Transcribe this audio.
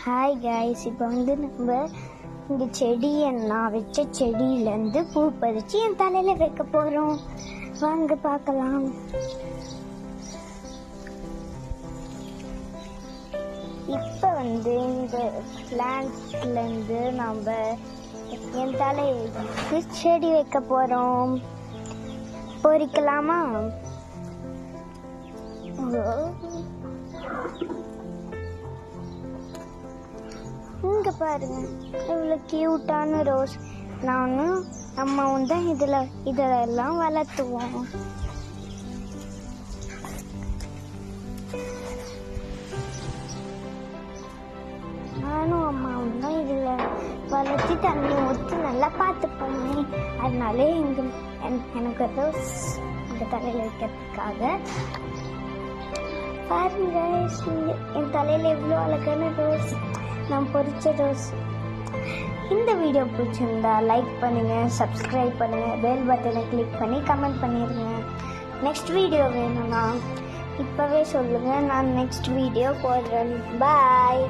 Hi guys, இப்போ நம்ம இந்த செடியை நான் வச்ச செடியிலேருந்து பூ பறித்து என் தலையில் வைக்க போகிறோம். வாங்க பார்க்கலாம். இப்போ இந்த பிளான்ட்லேருந்து நம்ம என் தலைக்கு செடி வைக்க போகிறோம். பொறிக்கலாமா? இங்க பாருங்க, இவ்வளோ கியூட்டான ரோஸ். நானும் அம்மாவும் தான் இதெல்லாம் வளர்த்துவோம். நானும் அம்மாவும் தான் இதில் வளர்த்தி தண்ணி ஊற்றி நல்லா பார்த்துப்போமே. அதனால எனக்கு ரோஸ் இந்த தலையில் வைக்கிறதுக்காக பாருங்க, என் தலையில் எவ்வளோ அழகான ரோஸ், நான் பொறிச்ச ரோஸ். இந்த வீடியோ பிடிச்சிருந்தா லைக் பண்ணுங்கள், சப்ஸ்கிரைப் பண்ணுங்கள், பெல் பட்டனை கிளிக் பண்ணி கமெண்ட் பண்ணிடுங்க. நெக்ஸ்ட் வீடியோ வேணும்னா இப்போவே சொல்லுங்கள், நான் நெக்ஸ்ட் வீடியோ போடுறேன். பாய்.